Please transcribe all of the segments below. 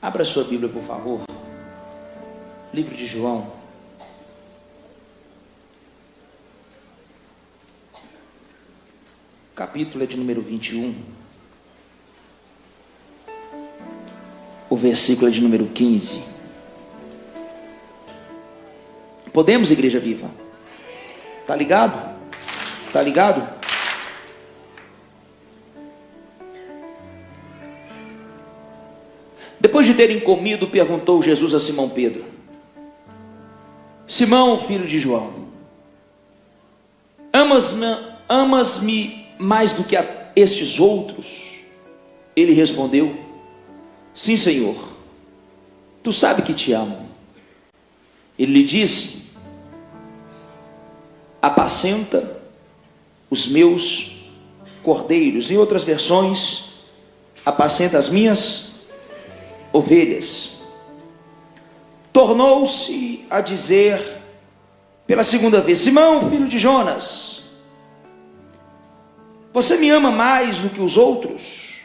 Abra sua Bíblia, por favor. Livro de João. O capítulo é de número 21. O versículo é de número 15. Podemos, igreja viva? Tá ligado? Tá ligado? Depois de terem comido, perguntou Jesus a Simão Pedro: Simão, filho de João, amas-me mais do que a estes outros? Ele respondeu: Sim, Senhor, tu sabes que te amo. Ele lhe disse: apacenta os meus cordeiros. Em outras versões, apacenta as minhas ovelhas. Tornou-se a dizer pela segunda vez: Simão, filho de Jonas, você me ama mais do que os outros?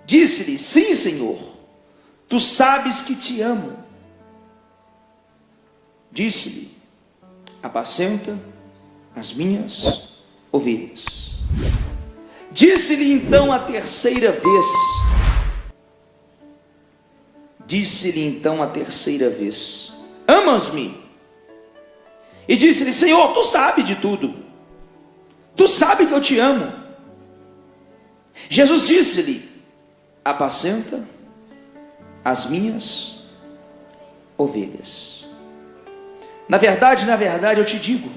Disse-lhe: Sim, Senhor, tu sabes que te amo. Disse-lhe: apacenta as minhas ovelhas. Disse-lhe então a terceira vez: amas-me? E disse-lhe: Senhor, tu sabes de tudo, tu sabes que eu te amo. Jesus disse-lhe: apacenta as minhas ovelhas. Na verdade, eu te digo,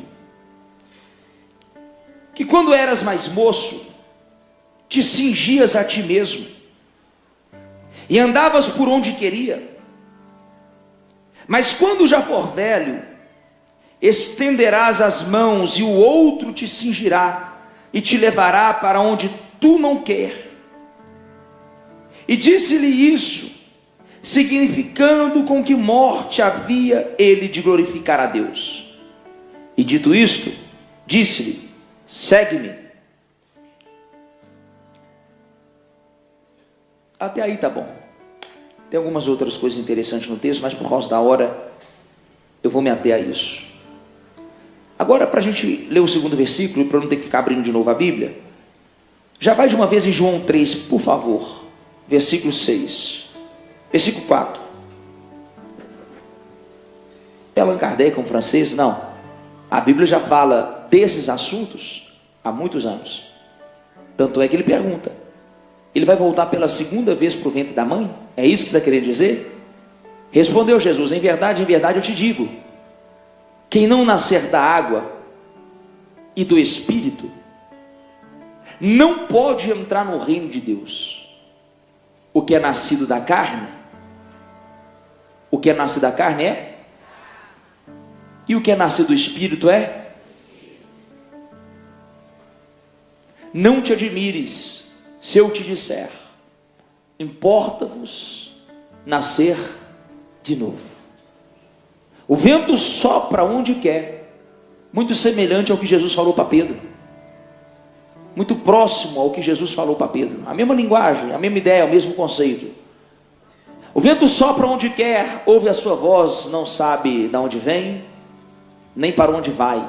que quando eras mais moço, te cingias a ti mesmo, e andavas por onde queria. Mas quando já for velho, estenderás as mãos, e o outro te cingirá, e te levará para onde tu não quer. E disse-lhe isso, significando com que morte havia ele de glorificar a Deus. E dito isto, disse-lhe: segue-me. Até aí tá bom. Tem algumas outras coisas interessantes no texto, mas por causa da hora eu vou me ater a isso. Agora, para a gente ler o segundo versículo, e para não ter que ficar abrindo de novo a Bíblia, já vai de uma vez em João 3, por favor. Versículo 6. Versículo 4. Allan Kardec, um francês? Não. A Bíblia já fala desses assuntos há muitos anos. Tanto é que ele pergunta: ele vai voltar pela segunda vez para o ventre da mãe? É isso que você está querendo dizer? Respondeu Jesus: em verdade eu te digo, quem não nascer da água e do Espírito, não pode entrar no reino de Deus. O que é nascido da carne, é, e o que é nascido do Espírito é. Não te admires se eu te disser: importa-vos nascer de novo. O vento sopra onde quer, muito semelhante ao que Jesus falou para Pedro, muito próximo ao que Jesus falou para Pedro, a mesma linguagem, a mesma ideia, o mesmo conceito. O vento sopra onde quer, ouve a sua voz, não sabe de onde vem, nem para onde vai.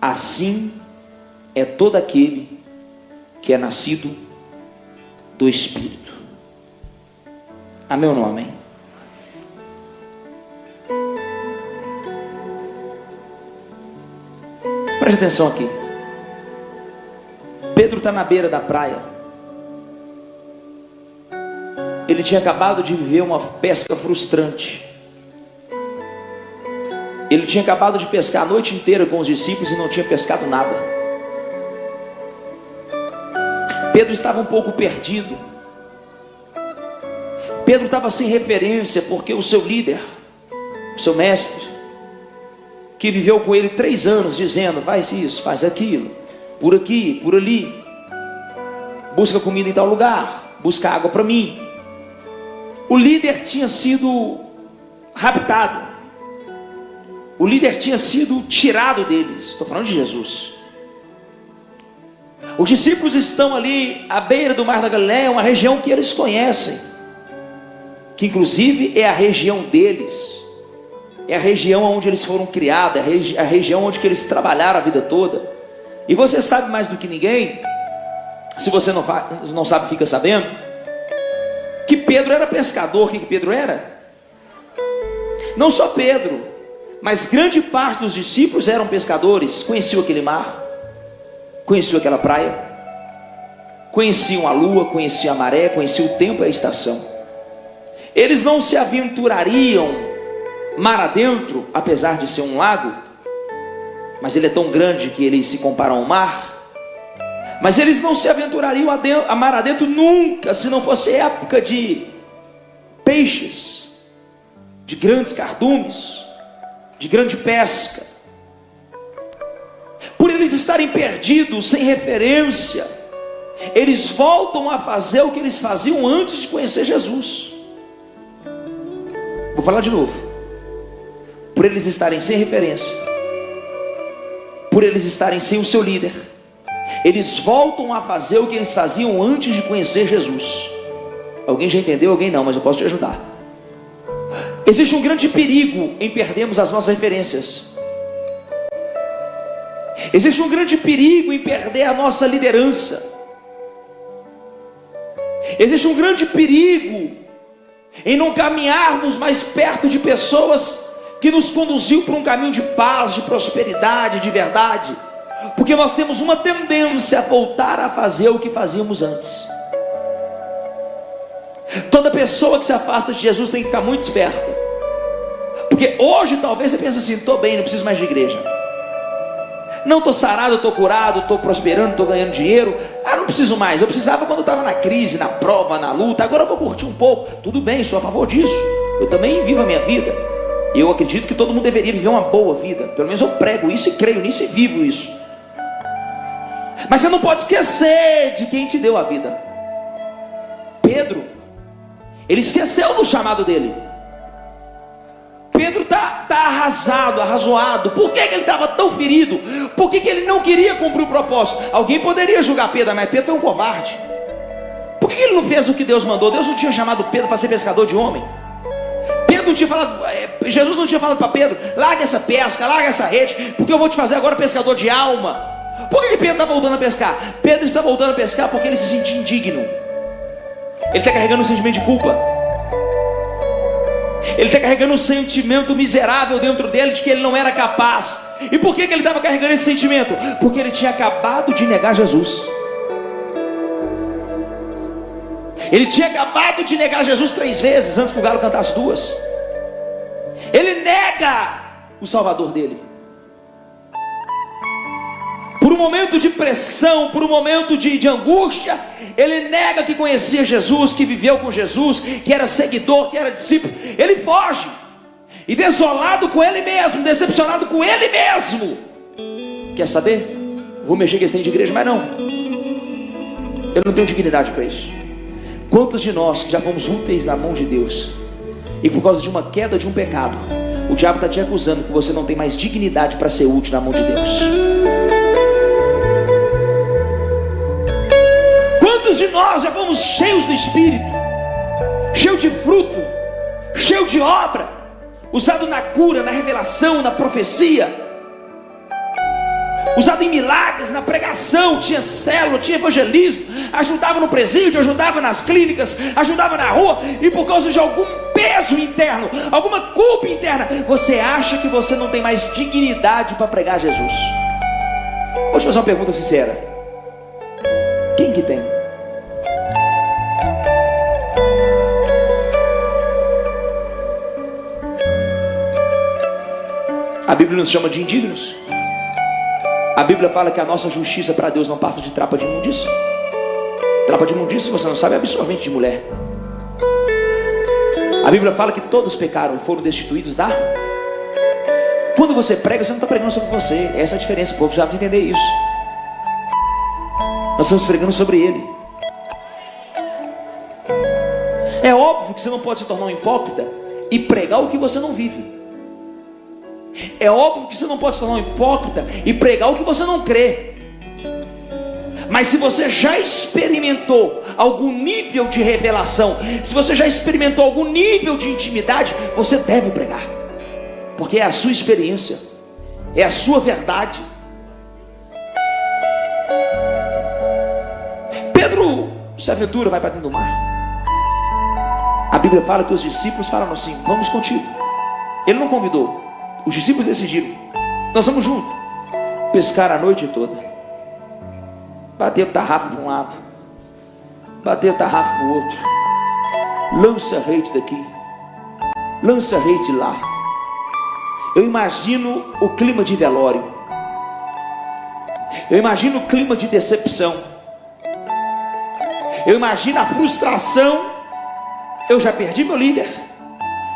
Assim é todo aquele que é nascido do Espírito. Amém ou não amém? Preste atenção aqui. Pedro está na beira da praia. Ele tinha acabado de viver uma pesca frustrante. Ele tinha acabado de pescar a noite inteira com os discípulos e não tinha pescado nada. Pedro estava um pouco perdido. Pedro estava sem referência, porque o seu líder, o seu mestre, que viveu com ele 3 anos, dizendo: faz isso, faz aquilo, por aqui, por ali, busca comida em tal lugar, busca água para mim. O líder tinha sido raptado, o líder tinha sido tirado deles. Estou falando de Jesus. Os discípulos estão ali à beira do mar da Galileia, uma região que eles conhecem. que inclusive é a região deles, é a região onde eles foram criados, é a região onde que eles trabalharam a vida toda. E você sabe mais do que ninguém, se você não sabe, fica sabendo, que Pedro era pescador. O que Pedro era? Não só Pedro, mas grande parte dos discípulos eram pescadores. Conheciam aquele mar, conheciam aquela praia, conheciam a lua, conheciam a maré, conheciam o tempo e a estação. Eles não se aventurariam mar adentro, apesar de ser um lago, mas ele é tão grande que ele se compara a um mar. Mas eles não se aventurariam a mar adentro nunca, se não fosse época de peixes, de grandes cardumes, de grande pesca. Por eles estarem perdidos, sem referência, eles voltam a fazer o que eles faziam antes de conhecer Jesus. Vou falar de novo. Por eles estarem sem referência, por eles estarem sem o seu líder, eles voltam a fazer o que eles faziam antes de conhecer Jesus. Alguém já entendeu? Alguém não, mas eu posso te ajudar. Existe um grande perigo em perdermos as nossas referências. Existe um grande perigo em perder a nossa liderança. Existe um grande perigo em não caminharmos mais perto de pessoas que nos conduziu para um caminho de paz, de prosperidade, de verdade, porque nós temos uma tendência a voltar a fazer o que fazíamos antes. Toda pessoa que se afasta de Jesus tem que ficar muito esperta, porque hoje talvez você pense assim: estou bem, não preciso mais de igreja, não estou sarado, estou curado, estou prosperando, estou ganhando dinheiro, não preciso mais. Eu precisava quando eu estava na crise, na prova, na luta, agora eu vou curtir um pouco. Tudo bem, sou a favor disso, eu também vivo a minha vida. Eu acredito que todo mundo deveria viver uma boa vida. Pelo menos eu prego isso e creio nisso e vivo isso. Mas você não pode esquecer de quem te deu a vida. Pedro, ele esqueceu do chamado dele. Pedro está arrasado, arrazoado. Por que ele estava tão ferido? Por que ele não queria cumprir o propósito? Alguém poderia julgar Pedro, mas Pedro foi um covarde. Por que ele não fez o que Deus mandou? Deus não tinha chamado Pedro para ser pescador de homem. Pedro não tinha falado, Jesus não tinha falado para Pedro: larga essa pesca, larga essa rede, porque eu vou te fazer agora pescador de alma. Por que Pedro está voltando a pescar? Pedro está voltando a pescar porque ele se sentia indigno. Ele está carregando um sentimento de culpa. Ele está carregando um sentimento miserável dentro dele de que ele não era capaz. E por que ele estava carregando esse sentimento? Porque ele tinha acabado de negar Jesus. Ele tinha acabado de negar Jesus 3 vezes antes que o galo cantasse 2. Ele nega o Salvador dele. Por um momento de pressão, por um momento de angústia, ele nega que conhecia Jesus, que viveu com Jesus, que era seguidor, que era discípulo. Ele foge. E desolado com ele mesmo, decepcionado com ele mesmo. Quer saber? Vou mexer com esse tempo de igreja, mas não. Eu não tenho dignidade para isso. Quantos de nós que já fomos úteis na mão de Deus, e por causa de uma queda, de um pecado, o diabo está te acusando que você não tem mais dignidade para ser útil na mão de Deus? Quantos de nós já fomos cheios do Espírito, cheio de fruto, cheio de obra, usado na cura, na revelação, na profecia, usado em milagres, na pregação, tinha célula, tinha evangelismo, ajudava no presídio, ajudava nas clínicas, ajudava na rua, e por causa de algum peso interno, alguma culpa interna, você acha que você não tem mais dignidade para pregar Jesus? Vou te fazer uma pergunta sincera: quem que tem? A Bíblia nos chama de indignos. A Bíblia fala que a nossa justiça para Deus não passa de trapa de imundícia. Trapa de imundícia, se você não sabe, é absorvente de mulher. A Bíblia fala que todos pecaram e foram destituídos da... Quando você prega, você não está pregando sobre você. Essa é a diferença, o povo já vai entender isso. Nós estamos pregando sobre ele. É óbvio que você não pode se tornar um hipócrita e pregar o que você não vive. É óbvio que você não pode se tornar um hipócrita e pregar o que você não crê. Mas se você já experimentou algum nível de revelação, se você já experimentou algum nível de intimidade, você deve pregar, porque é a sua experiência, é a sua verdade. Pedro se aventura, vai para dentro do mar. A Bíblia fala que os discípulos falaram assim: vamos contigo. Ele não convidou, os discípulos decidiram: nós vamos juntos. Pescaram a noite toda. Bateram tarrafa para um lado, bateram tarrafa para o outro, lança rede daqui, lança rede lá. Eu imagino o clima de velório, eu imagino o clima de decepção, eu imagino a frustração. Eu já perdi meu líder,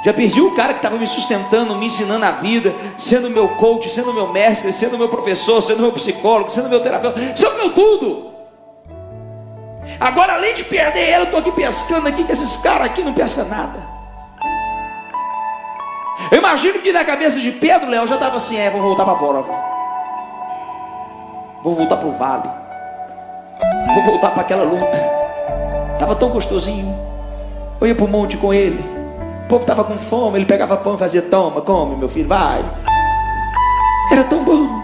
já perdi o cara que estava me sustentando, me ensinando a vida, sendo meu coach, sendo meu mestre, sendo meu professor, sendo meu psicólogo, sendo meu terapeuta, sendo meu tudo. Agora, além de perder ele, eu estou aqui pescando aqui, que esses caras aqui não pescam nada. Eu imagino que na cabeça de Pedro, Léo, já estava assim: vou voltar para a prova, vou voltar para o vale, vou voltar para aquela luta. Estava tão gostosinho, eu ia para o monte com ele. O povo estava com fome, ele pegava pão e fazia: toma, come meu filho, vai. Era tão bom.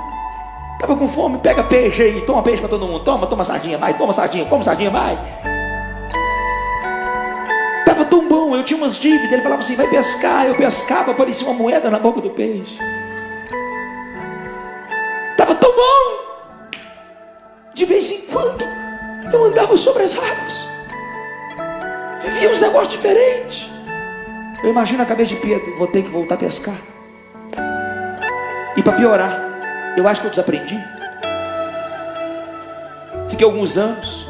Estava com fome, pega peixe aí, toma peixe para todo mundo. Toma sardinha, vai, toma sardinha, come sardinha, vai. Estava tão bom, eu tinha umas dívidas. Ele falava assim: vai pescar. Eu pescava, parecia uma moeda na boca do peixe. Estava tão bom. De vez em quando eu andava sobre as águas, vivia uns negócios diferentes. Eu imagino a cabeça de Pedro: vou ter que voltar a pescar. E para piorar, eu acho que eu desaprendi. Fiquei alguns anos,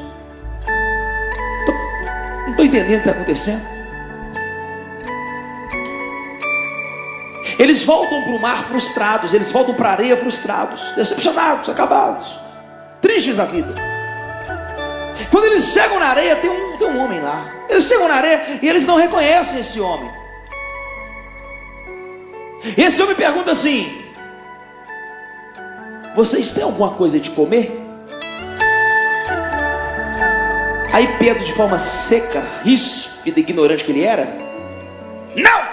não estou entendendo o que está acontecendo. Eles voltam para o mar frustrados, eles voltam para a areia frustrados, decepcionados, acabados, tristes da vida. Quando eles chegam na areia, tem um homem lá. Eles chegam na areia e eles não reconhecem esse homem. Esse homem pergunta assim: vocês têm alguma coisa de comer? Aí Pedro, de forma seca, ríspida e ignorante que ele era: não!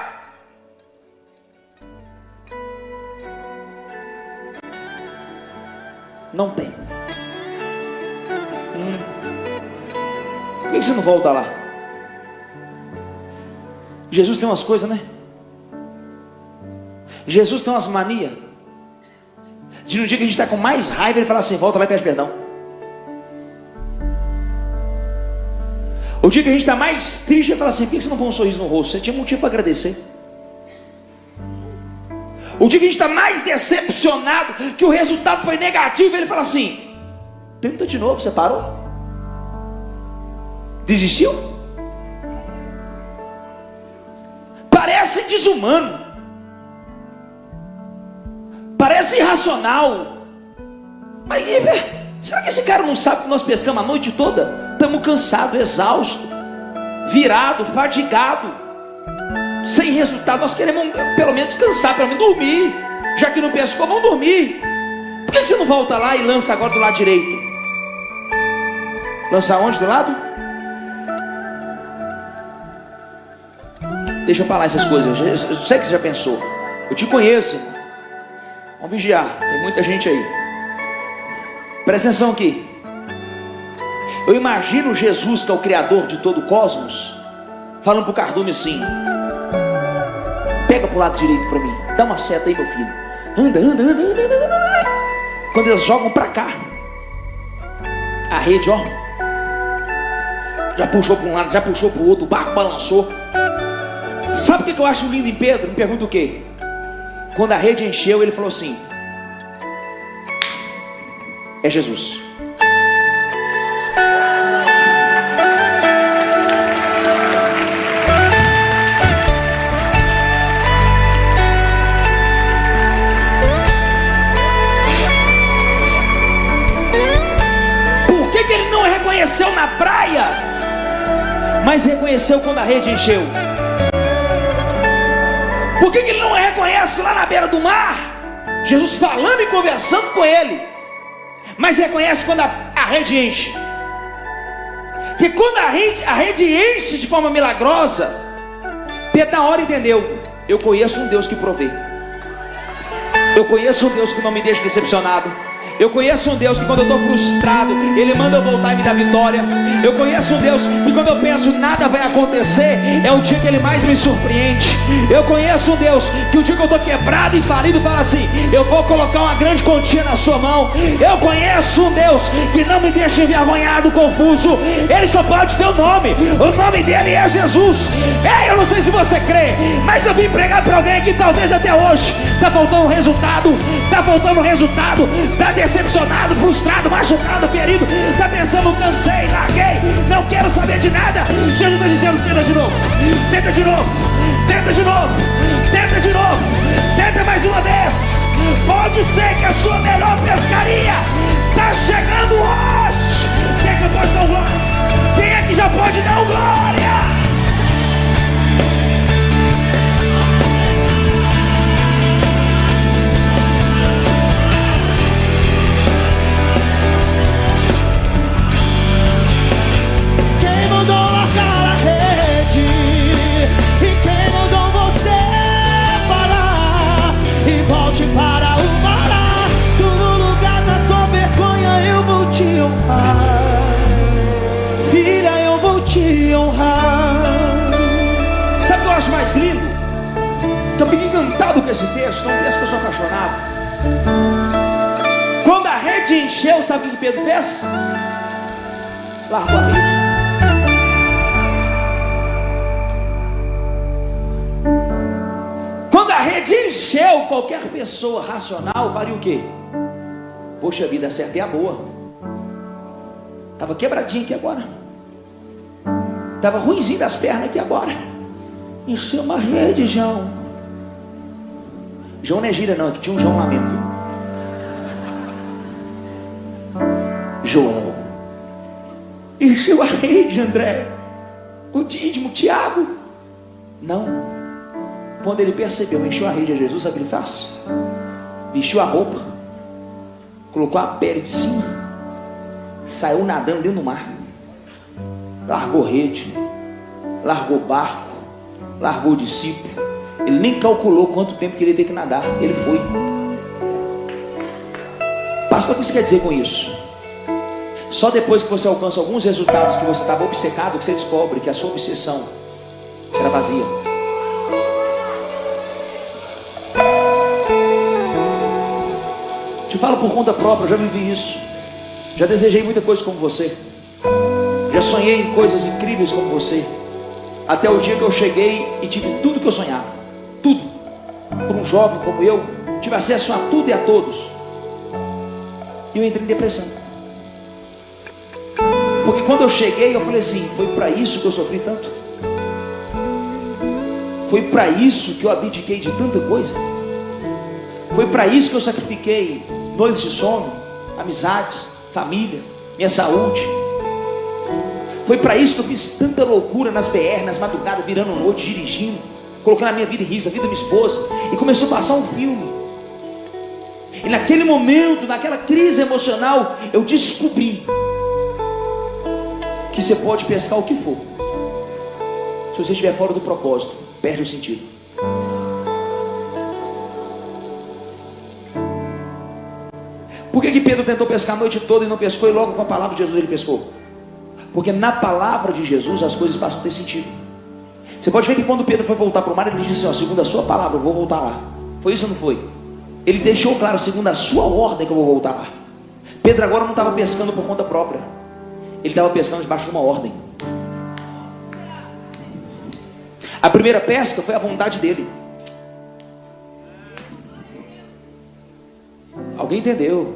Não tem. Por que você não volta lá? Jesus tem umas coisas, né? Jesus tem umas manias de no dia que a gente está com mais raiva, ele fala assim: volta lá e pede perdão. O dia que a gente está mais triste, ele fala assim: por que você não põe um sorriso no rosto? Você tinha motivo para agradecer. O dia que a gente está mais decepcionado, que o resultado foi negativo, ele fala assim: tenta de novo. Você parou? Desistiu? Parece desumano, parece irracional. Mas será que esse cara não sabe que nós pescamos a noite toda? Estamos cansados, exaustos, virados, fadigados, sem resultado. Nós queremos pelo menos descansar, pelo menos dormir. Já que não pescou, vamos dormir. Por que você não volta lá e lança agora do lado direito? Lança onde? Do lado? Deixa eu falar essas coisas. Eu sei que você já pensou. Eu te conheço, irmão. Vamos vigiar, tem muita gente aí. Presta atenção aqui. Eu imagino Jesus, que é o criador de todo o cosmos, falando para o cardume assim: pega para o lado direito para mim, dá uma seta aí, meu filho. Anda. Quando eles jogam para cá, a rede, ó, já puxou para um lado, já puxou para o outro, o barco balançou. Sabe o que eu acho lindo em Pedro? Me pergunta o quê? Quando a rede encheu, ele falou assim: é Jesus. Por que ele não reconheceu na praia, mas reconheceu quando a rede encheu? Por que ele não reconhece lá na beira do mar, Jesus falando e conversando com ele, Mas reconhece quando a rede enche. Que quando a rede enche de forma milagrosa, Pedro na hora entendeu: eu conheço um Deus que provê. Eu conheço um Deus que não me deixa decepcionado. Eu conheço um Deus que quando eu estou frustrado, Ele manda eu voltar e me dá vitória. Eu conheço um Deus que quando eu penso nada vai acontecer, é o dia que Ele mais me surpreende. Eu conheço um Deus que o dia que eu estou quebrado e falido, fala assim: eu vou colocar uma grande quantia na sua mão. Eu conheço um Deus que não me deixa envergonhado, confuso. Ele só pode ter o nome dele é Jesus. Ei, eu não sei se você crê, mas eu vim pregar para alguém que talvez até hoje está faltando resultado, está decepcionado, frustrado, machucado, ferido, está pensando: cansei, larguei, não quero saber de nada. Jesus está dizendo: tenta de novo, tenta de novo, tenta de novo, tenta de novo, tenta mais uma vez. Pode ser que a sua melhor pescaria está chegando hoje. Quem é que pode dar glória? Quem é que já pode dar glória? Para o mar, tu no lugar da tua vergonha, eu vou te honrar. Filha, eu vou te honrar. Sabe o que eu acho mais lindo? Que eu fico encantado com esse texto. É um texto que eu sou apaixonado. Quando a rede encheu, sabe o que Pedro fez? Largou a rede. Quando a rede encheu, qualquer pessoa racional faria o quê? Poxa vida, acertei a boa. Estava quebradinho aqui agora. Estava ruimzinho das pernas aqui agora. Encheu uma rede, João. João não é gíria não, é que tinha um João lá mesmo, viu? João. Encheu a rede, André. O Dídimo, o Tiago. Não. Quando ele percebeu, encheu a rede a Jesus, sabe o que ele faz? Vestiu a roupa, colocou a pele de cima, saiu nadando dentro do mar, largou rede, largou barco, largou o discípulo. Ele nem calculou quanto tempo que ele ia ter que nadar, ele foi. Pastor, o que você quer dizer com isso? Só depois que você alcança alguns resultados que você estava obcecado, que você descobre que a sua obsessão era vazia. Te falo por conta própria, eu já vivi isso. Já desejei muita coisa como você. Já sonhei em coisas incríveis como você. Até o dia que eu cheguei e tive tudo que eu sonhava. Tudo. Por um jovem como eu, tive acesso a tudo e a todos. E eu entrei em depressão. Porque quando eu cheguei, eu falei assim: foi para isso que eu sofri tanto? Foi para isso que eu abdiquei de tanta coisa? Foi para isso que eu sacrifiquei noites de sono, amizades, família, minha saúde? Foi para isso que eu fiz tanta loucura nas BR, nas madrugadas, virando noite, dirigindo, colocando a minha vida em risco, a vida da minha esposa, e começou a passar um filme. E naquele momento, naquela crise emocional, eu descobri que você pode pescar o que for. Se você estiver fora do propósito, perde o sentido. Por que Pedro tentou pescar a noite toda e não pescou, e logo com a palavra de Jesus ele pescou? Porque na palavra de Jesus as coisas passam a ter sentido. Você pode ver que quando Pedro foi voltar para o mar, ele disse assim: ó, segundo a sua palavra eu vou voltar lá. Foi isso ou não foi? Ele deixou claro: segundo a sua ordem que eu vou voltar lá. Pedro agora não estava pescando por conta própria. Ele estava pescando debaixo de uma ordem. A primeira pesca foi a vontade dele. Alguém entendeu?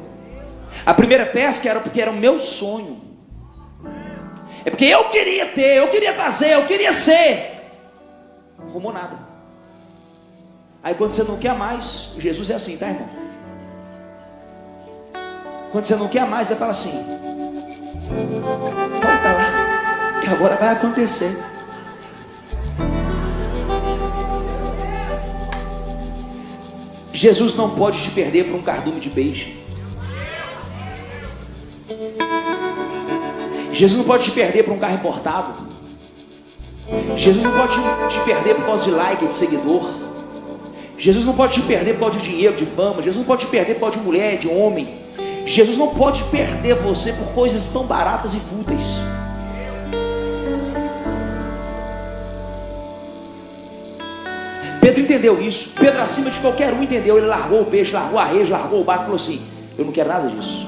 A primeira pesca era porque era o meu sonho. É porque eu queria ter, eu queria fazer, eu queria ser. Não arrumou nada. Aí quando você não quer mais, Jesus é assim, tá, irmão? Quando você não quer mais, ele fala assim: volta lá, que agora vai acontecer. Jesus não pode te perder por um cardume de beijo. Jesus não pode te perder para um carro importado. Jesus não pode te perder por causa de like, de seguidor. Jesus não pode te perder por causa de dinheiro, de fama. Jesus não pode te perder por causa de mulher, de homem. Jesus não pode perder você por coisas tão baratas e fúteis. Pedro entendeu isso. Pedro, acima de qualquer um, entendeu. Ele largou o peixe, largou a rede, largou o barco e falou assim: eu não quero nada disso.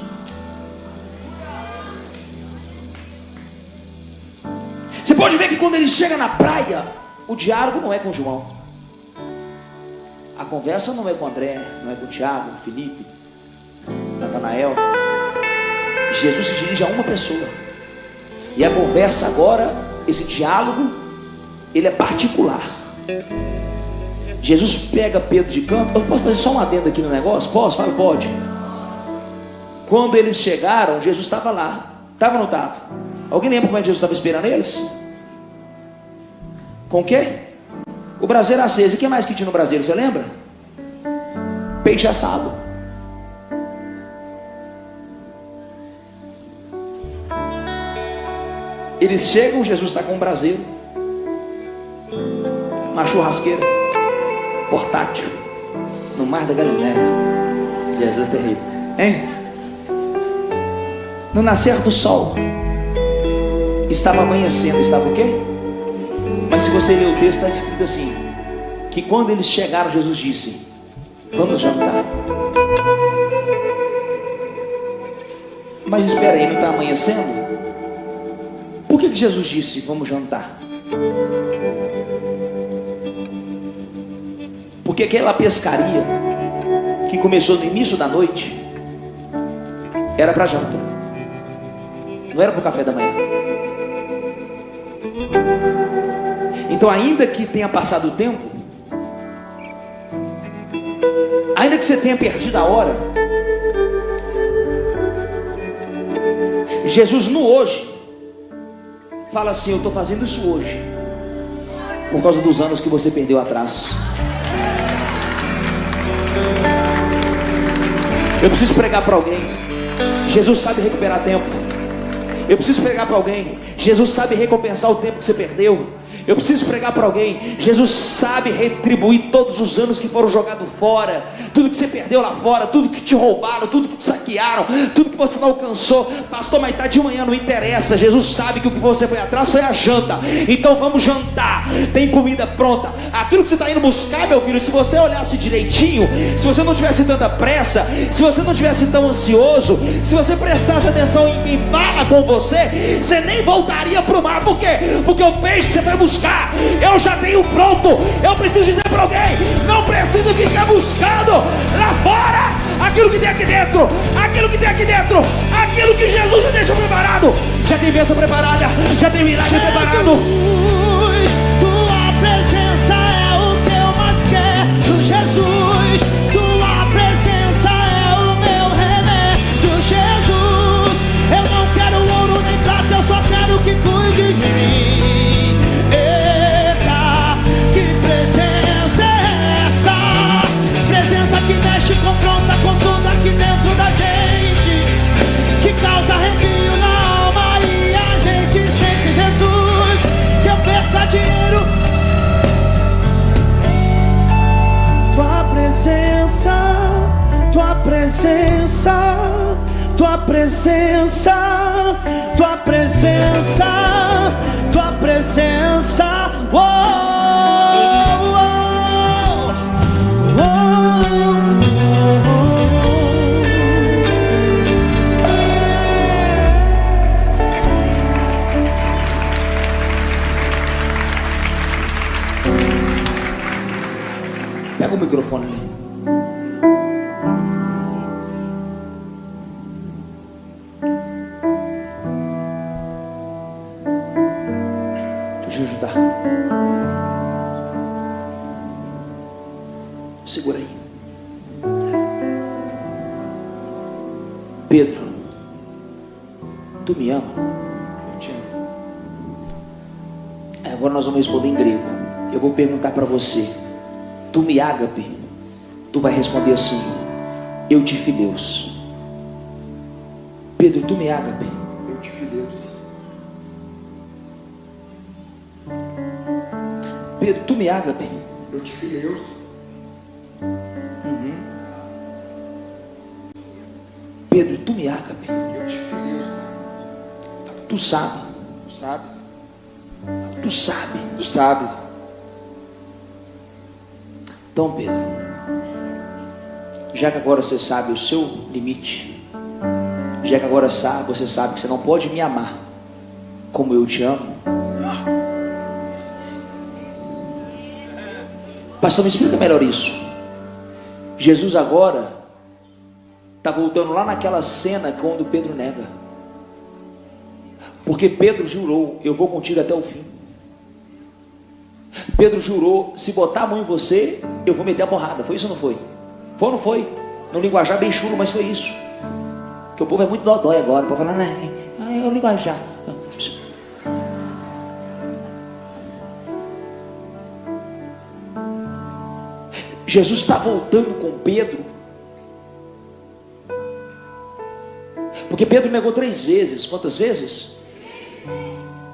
Você pode ver que quando ele chega na praia, o diálogo não é com João, a conversa não é com André, não é com Tiago, Felipe, Natanael. Jesus se dirige a uma pessoa. E a conversa agora, esse diálogo, ele é particular. Jesus pega Pedro de canto. Eu posso fazer só um adendo aqui no negócio? Posso? Fala, pode. Quando eles chegaram, Jesus estava lá. Estava ou não estava? Alguém lembra como é que Jesus estava esperando eles? Com o quê? O braseiro aceso. E o que mais que tinha no braseiro? Você lembra? Peixe assado. Eles chegam, Jesus está com um braseiro, uma churrasqueira portátil, no mar da Galileia. Jesus terrível, hein? No nascer do sol, estava amanhecendo. Estava o quê? Mas se você ler o texto, está escrito assim: que quando eles chegaram, Jesus disse: vamos jantar. Mas espera aí, não está amanhecendo? Por que Jesus disse vamos jantar? Porque aquela pescaria que começou no início da noite era para janta, não era para o café da manhã. Então, ainda que tenha passado o tempo, ainda que você tenha perdido a hora, Jesus no hoje fala assim: eu estou fazendo isso hoje por causa dos anos que você perdeu atrás. Eu preciso pregar para alguém: Jesus sabe recuperar tempo. Eu preciso pregar para alguém: Jesus sabe recompensar o tempo que você perdeu. Eu preciso pregar para alguém: Jesus sabe retribuir todos os anos que foram jogados fora, tudo que você perdeu lá fora, tudo que te roubaram, tudo que te saquearam, tudo que você não alcançou. Pastor, mas está de manhã, não interessa. Jesus sabe que o que você foi atrás foi a janta. Então vamos jantar, tem comida pronta. Aquilo que você está indo buscar, meu filho, se você olhasse direitinho, se você não tivesse tanta pressa, se você não tivesse tão ansioso, se você prestasse atenção em quem fala com você, você nem voltaria para o mar. Por quê? Porque o peixe que você foi buscar, eu já tenho pronto. Eu preciso dizer para alguém: não precisa ficar buscando lá fora aquilo que tem aqui dentro, aquilo que tem aqui dentro, aquilo que Jesus já deixou preparado. Já tem bênção preparada, já tem milagre preparado. Tua presença é o que eu mais quero, Jesus. Tua presença é o meu remédio, Jesus. Eu não quero ouro nem prata, eu só quero que cuide de mim. Que mexe, confronta com tudo aqui dentro da gente, que causa arrepio na alma e a gente sente, Jesus, que eu perca dinheiro. Tua presença, tua presença, tua presença, tua presença, tua presença. Oh! Pega o microfone ali. Deixa eu ajudar. Segura aí. Pedro, tu me ama? Eu te amo. Agora nós vamos responder em grego. Eu vou perguntar para você: tu me ágape? Tu vai responder assim: eu te fileus. Pedro, tu me ágape? Eu te fileus. Pedro, tu me ágape. Eu te fileus. Pedro, tu me ágape. Eu te fileus. Tu sabe. Tu sabes. Tu sabe. Tu sabes. Então, Pedro, já que agora você sabe o seu limite, já que agora você sabe que você não pode me amar como eu te amo. Pastor, me explica melhor isso. Jesus agora está voltando lá naquela cena quando Pedro nega. Porque Pedro jurou, eu vou contigo até o fim. Pedro jurou, se botar a mão em você, eu vou meter a porrada. Foi isso ou não foi? Foi ou não foi? No linguajar bem chulo, mas foi isso. Porque o povo é muito dodói agora. O povo fala, é o linguajar. Jesus está voltando com Pedro. Porque Pedro negou 3 vezes. Quantas vezes?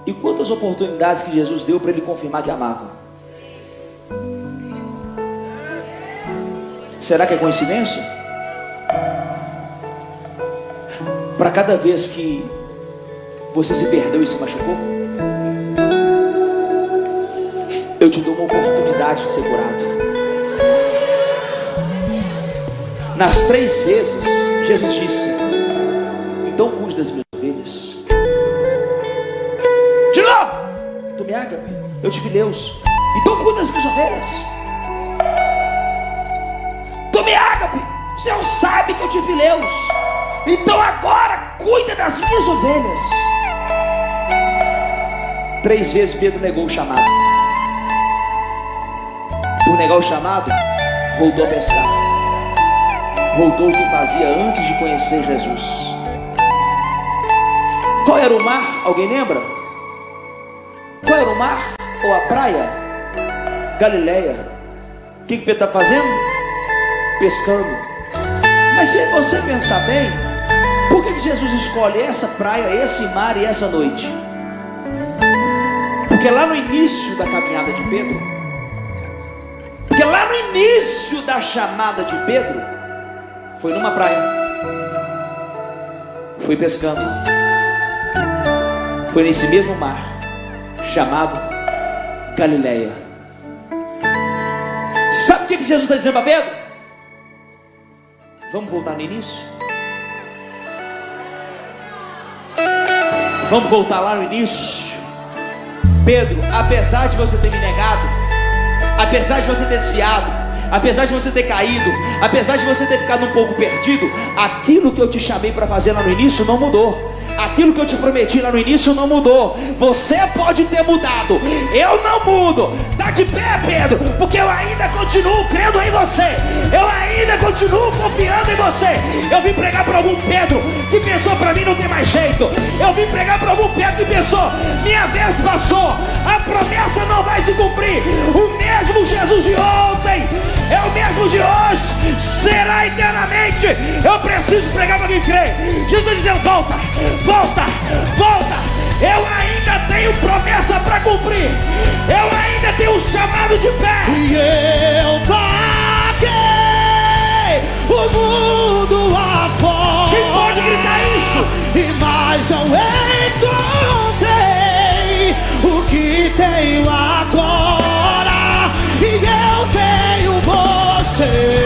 E quantas oportunidades que Jesus deu para ele confirmar que amava? Será que é coincidência? Para cada vez que você se perdeu e se machucou, eu te dou uma oportunidade de ser curado. Nas 3 vezes, Jesus disse, então cuide das minhas ovelhas. De novo, tu me ágape, eu te fileus, então cuide das minhas ovelhas. Tu me ágape, o Senhor sabe que eu te fileus, então agora cuida das minhas ovelhas. 3 vezes Pedro negou o chamado. Por negar o chamado, voltou a pescar. Voltou o que fazia antes de conhecer Jesus. Qual era o mar? Alguém lembra? Qual era o mar? Ou a praia? Galileia. O que Pedro está fazendo? Pescando. Mas se você pensar bem, por que Jesus escolhe essa praia, esse mar e essa noite? Porque lá no início da caminhada de Pedro, porque lá no início da chamada de Pedro, foi numa praia, foi pescando, foi nesse mesmo mar, chamado Galileia. Sabe o que Jesus está dizendo para Pedro? Vamos voltar no início? Vamos voltar lá no início? Pedro, apesar de você ter me negado, apesar de você ter desviado, apesar de você ter caído, apesar de você ter ficado um pouco perdido, aquilo que eu te chamei para fazer lá no início não mudou. Aquilo que eu te prometi lá no início não mudou. Você pode ter mudado, eu não mudo. Está de pé, Pedro, porque eu ainda continuo crendo em você. Eu ainda continuo confiando em você. Eu vim pregar para algum Pedro que pensou, para mim não tem mais jeito. Eu vim pregar para algum Pedro que pensou, minha vez passou, a promessa não vai se cumprir. O mesmo Jesus de ontem é o mesmo de hoje, será eternamente. Eu preciso pregar para quem crê. Jesus dizendo, volta, volta, volta. Eu ainda tenho promessa para cumprir. Eu ainda tenho um chamado de pé. E eu vaguei o mundo afora. Quem pode gritar isso? E mais eu encontrei o que tenho agora. E eu tenho você.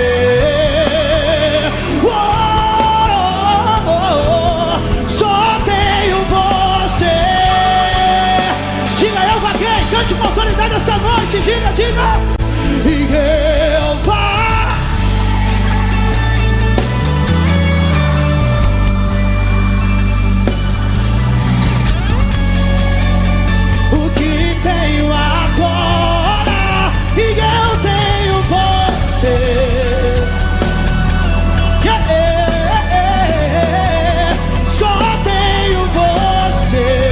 Cante com autoridade essa noite, diga. E eu vá. O que tenho agora, e eu tenho você. Só tenho você.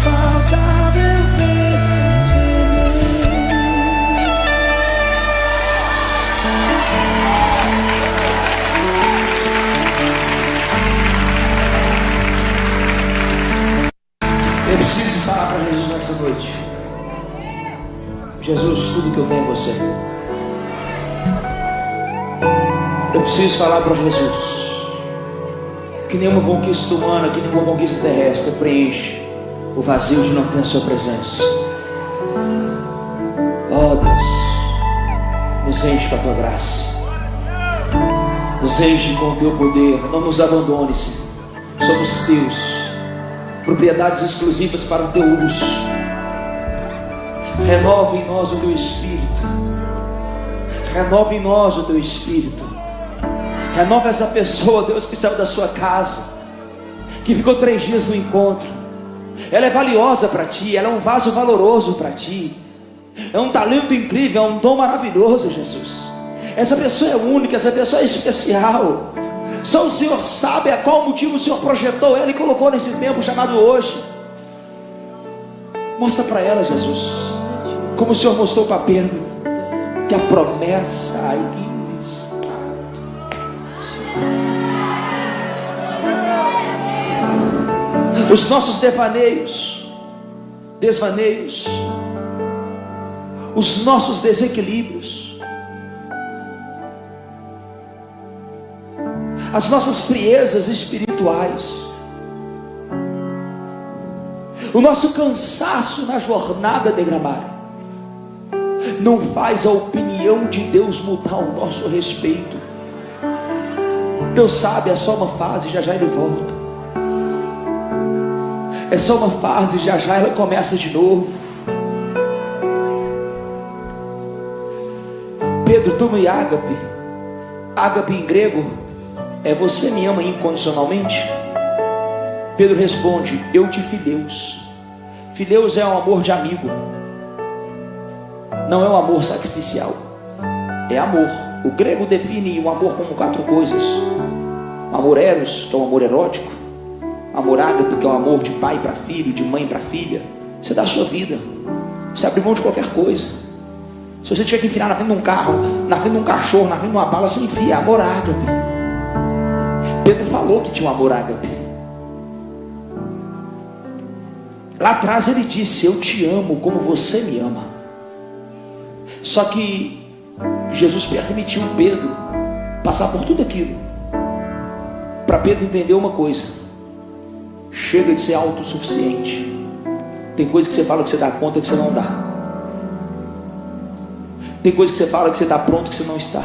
Falta ver Jesus, tudo que eu tenho é você. Eu preciso falar para Jesus que nenhuma conquista humana, que nenhuma conquista terrestre preenche o vazio de não ter a sua presença. Oh Deus, nos enche com a tua graça, nos enche com o teu poder. Não nos abandone, Senhor. Somos teus, propriedades exclusivas para o teu uso. Renova em nós o teu Espírito, renova em nós o teu Espírito. Renova essa pessoa, Deus, que saiu da sua casa, que ficou 3 dias no encontro. Ela é valiosa para ti, ela é um vaso valoroso para ti, é um talento incrível, é um dom maravilhoso, Jesus. Essa pessoa é única, essa pessoa é especial. Só o Senhor sabe a qual motivo o Senhor projetou ela e colocou nesse tempo chamado hoje. Mostra para ela, Jesus, como o Senhor mostrou para Pedro, que a promessa os nossos desvaneios, os nossos desequilíbrios, as nossas friezas espirituais, o nosso cansaço na jornada de Gramado, não faz a opinião de Deus mudar o nosso respeito. Deus sabe, é só uma fase, já já ele volta. É só uma fase, já já ela começa de novo. Pedro, toma e ágape. Ágape em grego é você me ama incondicionalmente? Pedro responde, eu te fileus. Fileus é um amor de amigo, não é um amor sacrificial, é amor. O grego define o amor como 4 coisas: amor eros, que é um amor erótico; amor ágape, que é um amor de pai para filho, de mãe para filha. Você dá a sua vida, você abre mão de qualquer coisa. Se você tiver que enfiar na frente de um carro, na frente de um cachorro, na frente de uma bala, você enfia. Amor ágape. Pedro falou que tinha um amor ágape. Lá atrás ele disse, eu te amo como você me ama. Só que Jesus permitiu Pedro passar por tudo aquilo, para Pedro entender uma coisa: chega de ser autossuficiente. Tem coisa que você fala que você dá conta que você não dá. Tem coisa que você fala que você está pronto que você não está.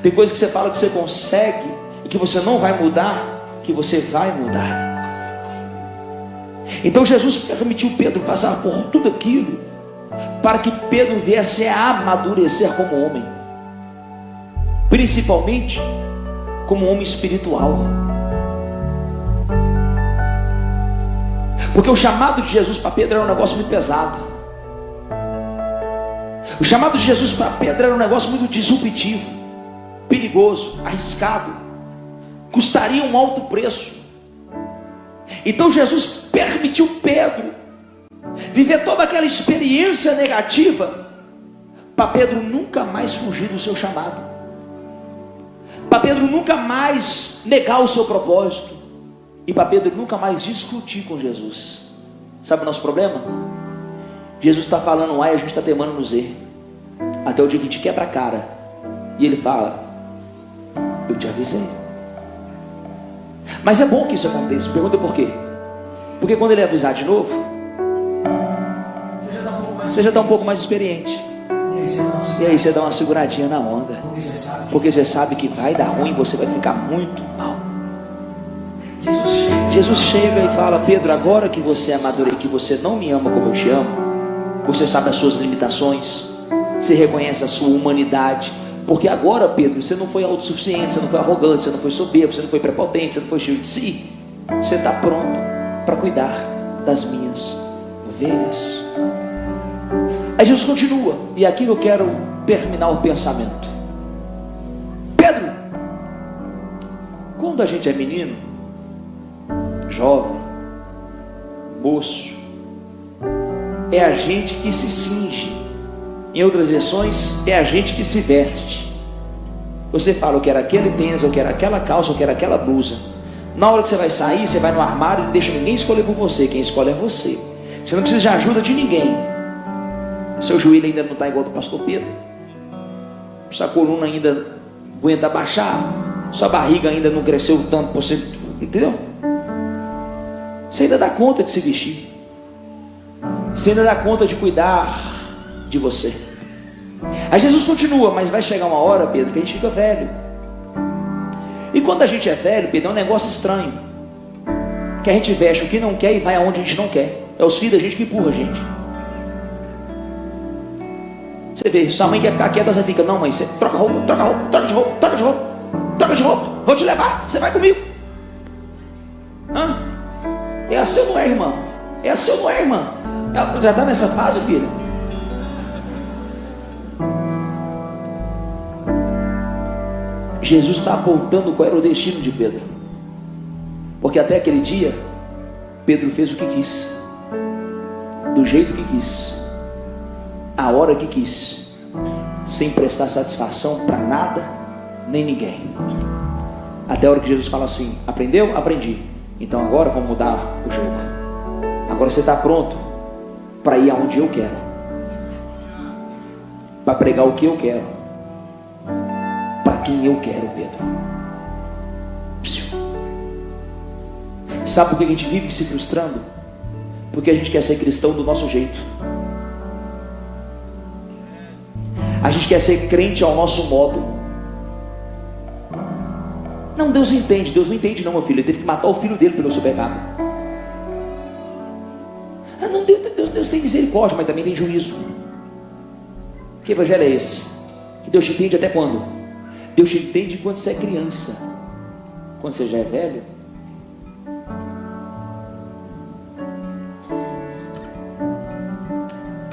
Tem coisa que você fala que você consegue e que você não vai mudar, que você vai mudar. Então Jesus permitiu Pedro passar por tudo aquilo para que Pedro viesse a amadurecer como homem, principalmente como homem espiritual. Porque o chamado de Jesus para Pedro era um negócio muito pesado. O chamado de Jesus para Pedro era um negócio muito disruptivo, perigoso, arriscado, custaria um alto preço. Então Jesus permitiu Pedro viver toda aquela experiência negativa, para Pedro nunca mais fugir do seu chamado, para Pedro nunca mais negar o seu propósito, e para Pedro nunca mais discutir com Jesus. Sabe o nosso problema? Jesus está falando A e a gente está teimando no Z, até o dia que a gente quebra a cara e ele fala, eu te avisei. Mas é bom que isso aconteça. Pergunta por quê? Porque quando ele avisar de novo, você já está um pouco mais experiente. E aí você dá uma seguradinha na onda, porque você sabe que vai dar ruim, você vai ficar muito mal. Jesus chega e fala, Pedro, agora que você amadureceu, que você não me ama como eu te amo, você sabe as suas limitações, você reconhece a sua humanidade. Porque agora, Pedro, você não foi autossuficiente, você não foi arrogante, você não foi soberbo, você não foi prepotente, você não foi cheio de si. Você está pronto para cuidar das minhas ovelhas. Aí Jesus continua, e aqui eu quero terminar o pensamento. Pedro, quando a gente é menino, jovem, moço, é a gente que se cinge. Em outras versões, é a gente que se veste. Você fala, eu quero aquele tênis, eu quero aquela calça, eu quero aquela blusa. Na hora que você vai sair, você vai no armário e não deixa ninguém escolher por você. Quem escolhe é você. Você não precisa de ajuda de ninguém. Seu joelho ainda não está igual do pastor Pedro. Sua coluna ainda aguenta baixar. Sua barriga ainda não cresceu tanto por você. Entendeu? Você ainda dá conta de se vestir. Você ainda dá conta de cuidar de você. Aí Jesus continua, mas vai chegar uma hora, Pedro, que a gente fica velho. E quando a gente é velho, Pedro, é um negócio estranho. Que a gente veste o que não quer e vai aonde a gente não quer. É os filhos da gente que empurra a gente. Você vê, sua mãe quer ficar quieta, você fica, não mãe, você troca roupa, troca roupa, troca de roupa, troca de roupa, troca de roupa, vou te levar, você vai comigo. Hã? É assim ou não é, irmã? É assim ou não é, irmã? Ela já está nessa fase, filha. Jesus está apontando qual era o destino de Pedro. Porque até aquele dia, Pedro fez o que quis, do jeito que quis, a hora que quis, sem prestar satisfação para nada, nem ninguém. Até a hora que Jesus fala assim: aprendeu? Aprendi. Então agora vamos mudar o jogo. Agora você está pronto para ir aonde eu quero, para pregar o que eu quero, para quem eu quero, Pedro. Sabe por que a gente vive se frustrando? Porque a gente quer ser cristão do nosso jeito. A gente quer ser crente ao nosso modo. Não, Deus entende. Deus não entende não, meu filho. Ele teve que matar o filho dele pelo seu pecado. Ah, não, Deus tem misericórdia, mas também tem juízo. Que evangelho é esse? Que Deus te entende até quando? Deus te entende quando você é criança. Quando você já é velho,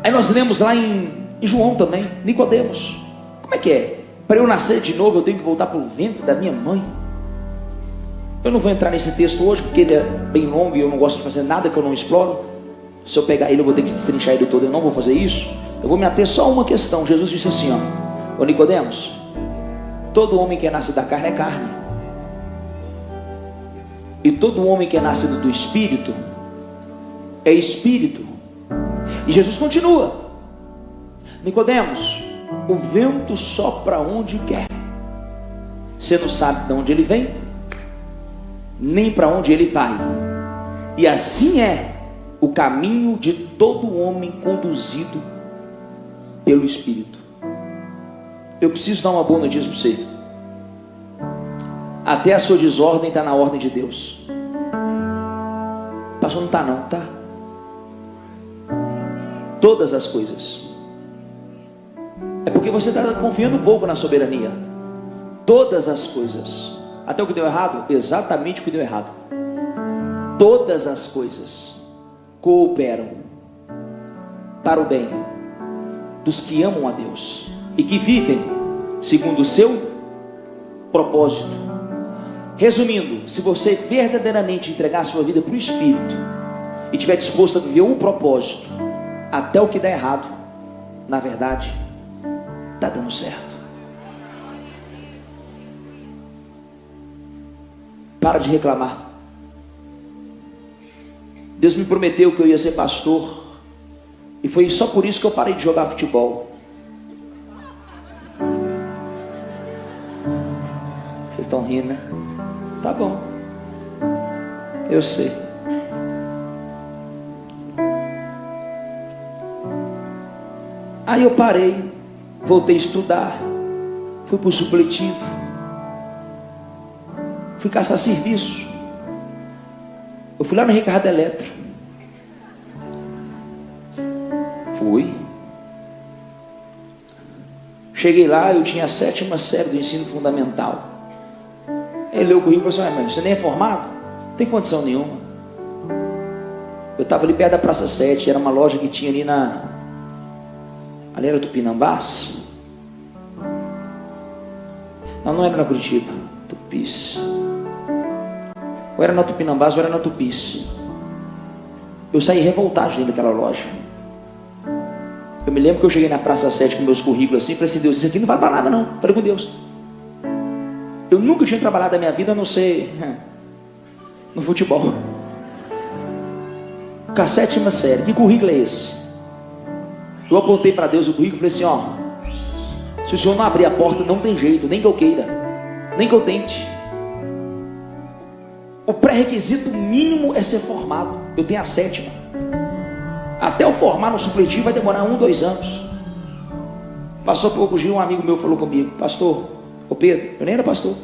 aí nós lemos lá em João também, Nicodemos. Como é que é? Para eu nascer de novo eu tenho que voltar para o ventre da minha mãe. Eu não vou entrar nesse texto hoje porque ele é bem longo e eu não gosto de fazer nada que eu não exploro. Se eu pegar ele eu vou ter que destrinchar ele todo. Eu não vou fazer isso. Eu vou me ater só a uma questão. Jesus disse assim, ó: ô Nicodemos, todo homem que é nascido da carne é carne, e todo homem que é nascido do Espírito é Espírito. E Jesus continua: Nicodemos, o vento sopra onde quer. Você não sabe de onde ele vem, nem para onde ele vai. E assim é o caminho de todo homem conduzido pelo Espírito. Eu preciso dar uma boa notícia para você. Até a sua desordem está na ordem de Deus. Pastor, não está não, tá? Todas as coisas. É porque você está confiando pouco na soberania. Todas as coisas. Até o que deu errado? Exatamente o que deu errado. Todas as coisas cooperam para o bem dos que amam a Deus e que vivem segundo o seu propósito. Resumindo, se você verdadeiramente entregar a sua vida para o Espírito e estiver disposto a viver o propósito, até o que dá errado, na verdade, está dando certo. Para de reclamar. Deus me prometeu que eu ia ser pastor, e foi só por isso que eu parei de jogar futebol. Vocês estão rindo, né? Tá bom, eu sei. Aí eu parei, voltei a estudar, fui para o supletivo, fui caçar serviço. Eu fui lá no Ricardo Eletro. Fui. Cheguei lá, eu tinha a 7ª série do ensino fundamental. Ele leu o currículo e falou assim: mas você nem é formado? Não tem condição nenhuma. Eu estava ali perto da Praça 7, era uma loja que tinha ali ali era Tupinambás? Não era na Curitiba, Tupis. Ou era na Tupinambás ou era na Tupis. Eu saí revoltado daquela loja. Eu me lembro que eu cheguei na Praça 7 com meus currículos assim, falei assim: Deus, isso aqui não vai para nada não. Falei com Deus. Eu nunca tinha trabalhado na minha vida a não ser no futebol. Com a 7ª série, que currículo é esse? Eu apontei para Deus o currículo e falei assim, ó, se o Senhor não abrir a porta, não tem jeito, nem que eu queira, nem que eu tente. O pré-requisito mínimo é ser formado. Eu tenho a 7ª. Até eu formar no supletivo vai demorar 1, 2 anos. Passou pouco dia, um amigo meu falou comigo, pastor, ô Pedro, eu nem era pastor,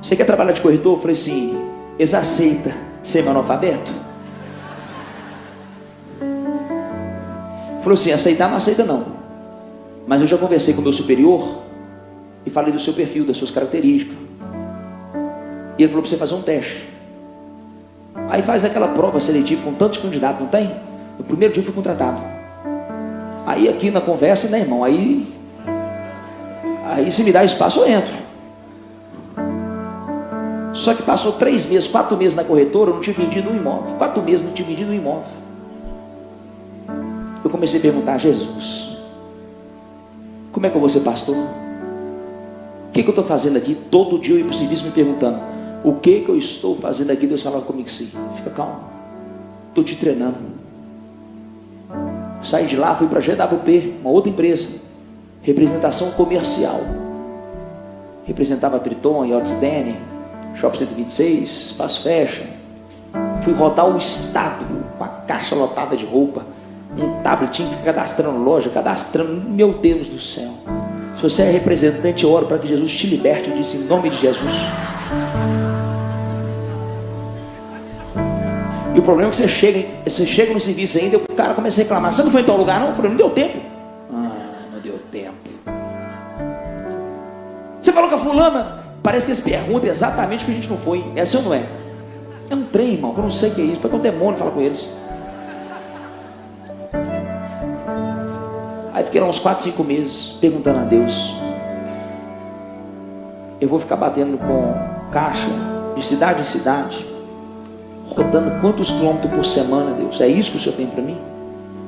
você quer trabalhar de corretor? Eu falei assim, eles aceitam ser analfabeto? Falou assim, aceitar não aceita não, mas eu já conversei com o meu superior e falei do seu perfil, das suas características, e ele falou para você fazer um teste. Aí faz aquela prova seletiva com tantos candidatos, não tem? No primeiro dia eu fui contratado. Aí aqui na conversa, né, irmão, aí se me dá espaço eu entro. Só que passou 3 meses, 4 meses na corretora, eu não tinha vendido um imóvel. 4 meses não tinha vendido um imóvel. Eu comecei a perguntar, Jesus, como é que eu vou ser pastor? O que eu estou fazendo aqui? Todo dia eu ia para o serviço me perguntando, o que eu estou fazendo aqui? Deus falava comigo assim, fica calmo, estou te treinando. Saí de lá, fui para a GWP, uma outra empresa, representação comercial. Representava a Triton, Yoxdene, Shop 126, Espaço Fashion. Fui rodar o estado com a caixa lotada de roupa, um tabletinho, cadastrando loja, cadastrando, meu Deus do céu. Se você é representante, eu oro para que Jesus te liberte, eu disse em nome de Jesus. E o problema é que você chega no serviço ainda, o cara começa a reclamar, você não foi em tal lugar não? Eu falei, não deu tempo. Não deu tempo. Você falou com a fulana, parece que eles perguntam exatamente o que a gente não foi. É assim ou não é? É um trem, irmão, que eu não sei o que é isso, porque é um demônio falar com eles. Aí fiquei lá uns 4, 5 meses perguntando a Deus, eu vou ficar batendo com caixa de cidade em cidade, rodando quantos quilômetros por semana, Deus? É isso que o Senhor tem para mim?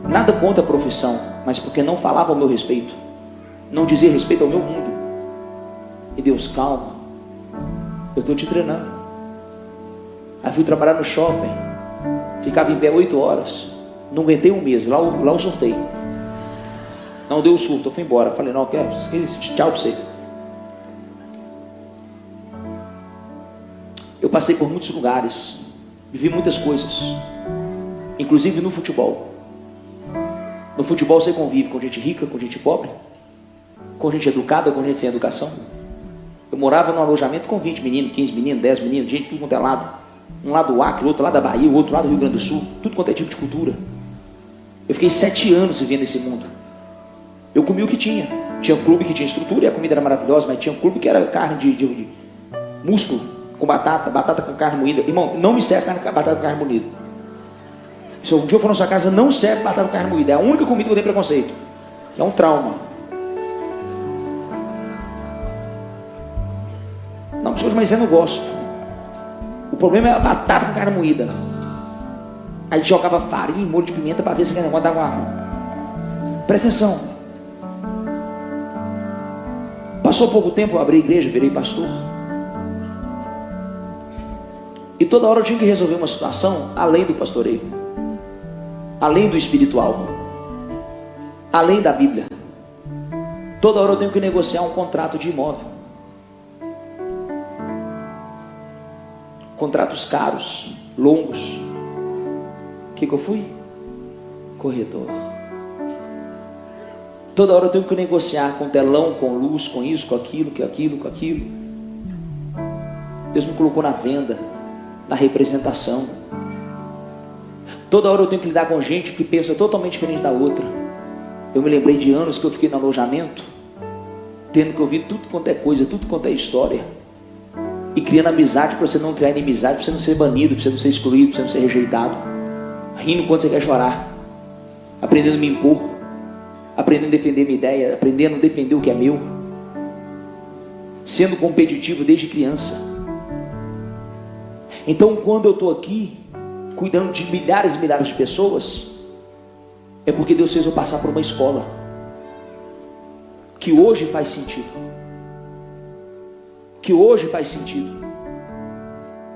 Nada contra a profissão, mas porque não falava ao meu respeito, não dizia respeito ao meu mundo. E Deus, calma, eu estou te treinando. Aí fui trabalhar no shopping, ficava em pé 8 horas, não aguentei um mês, lá eu surtei. Não deu o surto, eu fui embora. Falei, não, quero, tchau para você. Eu passei por muitos lugares, vivi muitas coisas, inclusive no futebol. No futebol você convive com gente rica, com gente pobre, com gente educada, com gente sem educação. Eu morava num alojamento com 20 meninos, 15 meninos, 10 meninos, gente tudo quanto é lado. Um lado do Acre, o outro lado da Bahia, o outro lado do Rio Grande do Sul, tudo quanto é tipo de cultura. Eu fiquei 7 anos vivendo nesse mundo. Eu comi o que tinha. Tinha um clube que tinha estrutura e a comida era maravilhosa, mas tinha um clube que era carne de músculo com batata com carne moída. Irmão, não me serve batata com carne moída. Se um dia eu for na sua casa, não serve batata com carne moída. É a única comida que eu tenho preconceito. É um trauma. Não, mas eu não gosto. O problema é a batata com carne moída. Aí jogava farinha, molho de pimenta para ver se aquele negócio dava uma... Presta atenção. Passou pouco tempo, eu abri a igreja, virei pastor. E toda hora eu tinha que resolver uma situação além do pastoreio, além do espiritual, além da Bíblia. Toda hora eu tenho que negociar um contrato de imóvel. Contratos caros, longos. O que eu fui? Corretor. Toda hora eu tenho que negociar com telão, com luz, com isso, com aquilo, com aquilo, com aquilo. Deus me colocou na venda, na representação. Toda hora eu tenho que lidar com gente que pensa totalmente diferente da outra. Eu me lembrei de anos que eu fiquei no alojamento, tendo que ouvir tudo quanto é coisa, tudo quanto é história, e criando amizade para você não criar inimizade, para você não ser banido, para você não ser excluído, para você não ser rejeitado, rindo quando você quer chorar, aprendendo a me impor, aprendendo a defender minha ideia, aprendendo a defender o que é meu, sendo competitivo desde criança. Então quando eu estou aqui cuidando de milhares e milhares de pessoas, é porque Deus fez eu passar por uma escola que hoje faz sentido.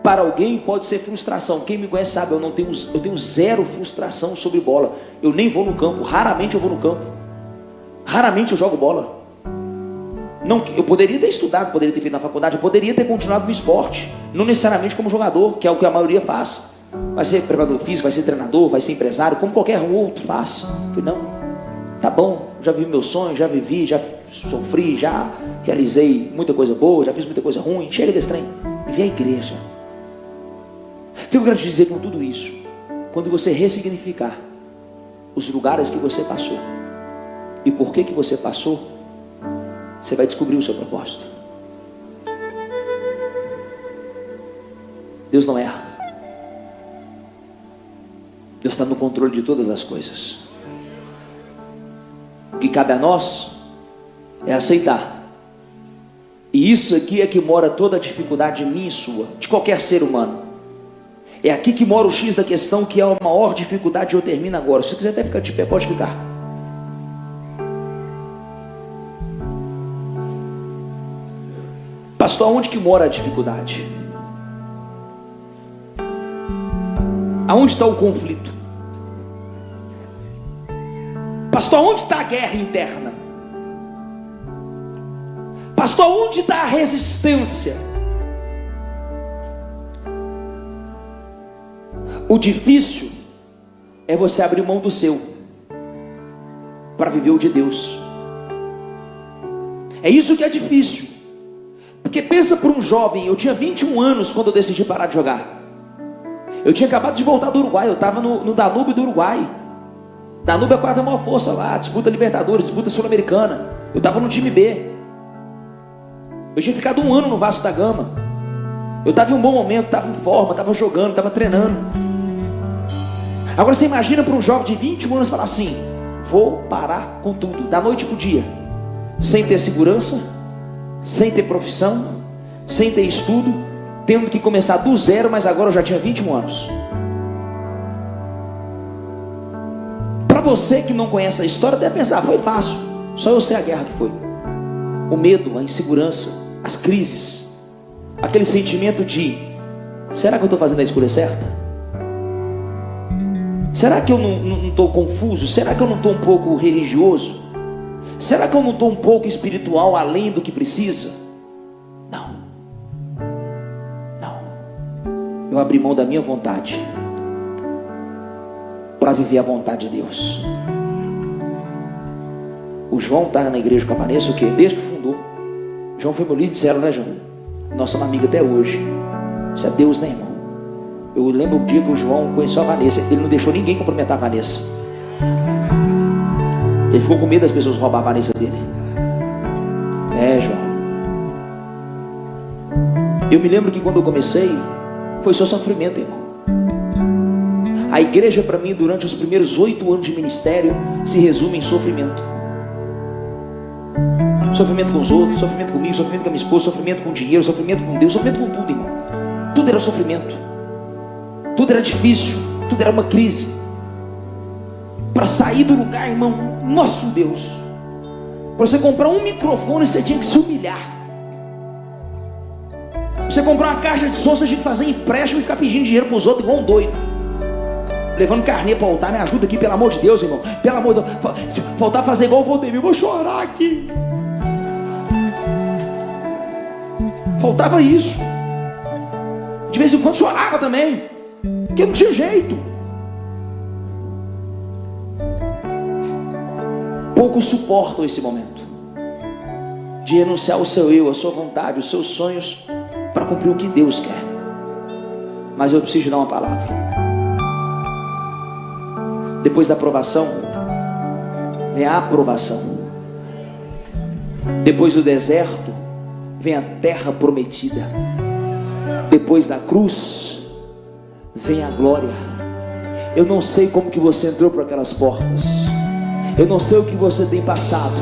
para alguém pode ser frustração. Quem me conhece sabe, eu tenho zero frustração sobre bola. Eu nem vou no campo, raramente eu vou no campo. Raramente eu jogo bola. Não, eu poderia ter estudado, poderia ter feito na faculdade, eu poderia ter continuado no esporte. Não necessariamente como jogador, que é o que a maioria faz. Vai ser preparador físico, vai ser treinador, vai ser empresário, como qualquer outro faz. Eu falei, não, tá bom, já vivi meus sonhos, já vivi, já sofri, já realizei muita coisa boa, já fiz muita coisa ruim, chega desse trem. Vivi a igreja. O que eu quero te dizer com tudo isso? Quando você ressignificar os lugares que você passou e por que você passou, você vai descobrir o seu propósito. Deus não erra. Deus está no controle de todas as coisas. O que cabe a nós é aceitar. E isso aqui é que mora toda a dificuldade minha e sua, de qualquer ser humano. É aqui que mora o X da questão, que é a maior dificuldade. Eu termino agora. Se você quiser até ficar de pé, pode ficar. Pastor, aonde que mora a dificuldade? Aonde está o conflito? Pastor, onde está a guerra interna? Pastor, onde está a resistência? O difícil é você abrir mão do seu para viver o de Deus. É isso que é difícil. Porque pensa por um jovem, eu tinha 21 anos quando eu decidi parar de jogar. Eu tinha acabado de voltar do Uruguai, eu estava no Danúbio do Uruguai. Danúbio é a quarta maior força lá, disputa Libertadores, disputa Sul-Americana. Eu estava no time B. Eu tinha ficado 1 ano no Vasco da Gama. Eu estava em um bom momento, estava em forma, estava jogando, estava treinando. Agora você imagina para um jovem de 21 anos falar assim: vou parar com tudo, da noite para o dia, sem ter segurança, sem ter profissão, sem ter estudo, tendo que começar do zero, mas agora eu já tinha 21 anos. Para você que não conhece a história, deve pensar, foi fácil, só eu sei a guerra que foi. O medo, a insegurança, as crises, aquele sentimento de: será que eu estou fazendo a escolha certa? Será que eu não estou confuso? Será que eu não estou um pouco religioso? Será que eu não estou um pouco espiritual além do que precisa? Não. Eu abri mão da minha vontade para viver a vontade de Deus. O João está na igreja com a Vanessa o quê? Desde que fundou. O João foi meu líder de célula, né, João? Nós somos amigos até hoje. Isso é Deus, né, irmão? Eu lembro o dia que o João conheceu a Vanessa. Ele não deixou ninguém cumprimentar a Vanessa. Ele ficou com medo das pessoas roubar a Vanessa dele. É, João. Eu me lembro que quando eu comecei, foi só sofrimento, irmão. A igreja para mim, durante os primeiros 8 anos de ministério, se resume em sofrimento. Sofrimento com os outros, sofrimento comigo, sofrimento com a minha esposa, sofrimento com dinheiro, sofrimento com Deus, sofrimento com tudo, irmão. Tudo era sofrimento. Tudo era difícil, tudo era uma crise. Para sair do lugar, irmão, nosso Deus, para você comprar um microfone, você tinha que se humilhar. Pra você comprar uma caixa de som, você tinha que fazer empréstimo e ficar pedindo dinheiro para os outros igual um doido, levando carnê para o altar. Me ajuda aqui, pelo amor de Deus, irmão. Pelo amor de Deus. Faltar fazer igual o Valdemir, vou chorar aqui. Faltava isso. De vez em quando chorava também, porque não tinha jeito. Poucos suportam esse momento de renunciar ao seu eu, a sua vontade, os seus sonhos, para cumprir o que Deus quer. Mas eu preciso dar uma palavra. Depois da aprovação vem a aprovação. Depois do deserto vem a terra prometida. Depois da cruz vem a glória. Eu não sei como que você entrou por aquelas portas. Eu não sei o que você tem passado.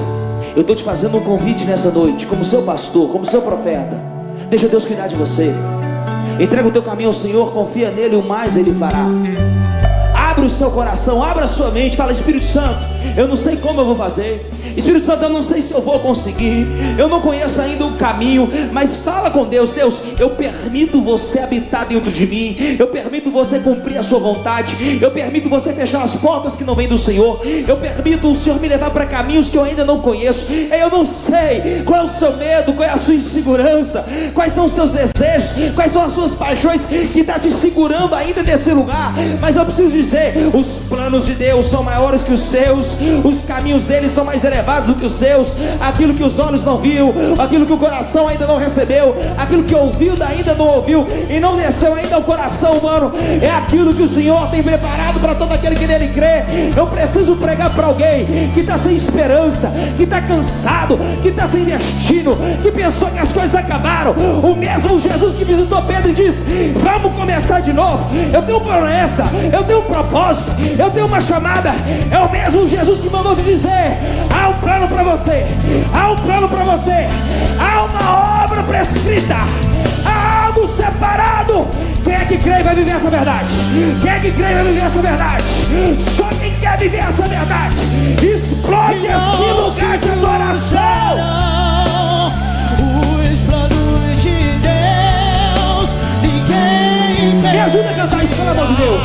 Eu estou te fazendo um convite nessa noite, como seu pastor, como seu profeta. Deixa Deus cuidar de você. Entrega o teu caminho ao Senhor, confia nele, o mais Ele fará. Abre o seu coração, abra a sua mente, fala: Espírito Santo, eu não sei como eu vou fazer, Espírito Santo, eu não sei se eu vou conseguir, eu não conheço ainda o caminho, mas fala com Deus. Deus, eu permito você habitar dentro de mim, eu permito você cumprir a sua vontade, eu permito você fechar as portas que não vêm do Senhor, eu permito o Senhor me levar para caminhos que eu ainda não conheço. Eu não sei qual é o seu medo, qual é a sua insegurança, quais são os seus desejos, quais são as suas paixões que está te segurando ainda nesse lugar, mas eu preciso dizer, os planos de Deus são maiores que os seus, os caminhos dele são mais elevados do que os seus. Aquilo que os olhos não viu, aquilo que o coração ainda não recebeu, aquilo que ouviu ainda não ouviu e não desceu ainda ao coração humano, é aquilo que o Senhor tem preparado para todo aquele que nele crê. Eu preciso pregar para alguém que está sem esperança, que está cansado, que está sem destino, que pensou que as coisas acabaram. O mesmo Jesus que visitou Pedro e disse: vamos começar de novo, eu tenho promessa, eu tenho um propósito, eu tenho uma chamada. É o mesmo Jesus que mandou te dizer: há um plano para você, há um plano para você, há uma obra prescrita, há algo separado. Quem é que crê e vai viver essa verdade? Quem é que crê e vai viver essa verdade? Só quem quer viver essa verdade, explode esse lugar de adoração. Os planos de Deus, ninguém me ajuda a cantar isso, pelo amor de Deus.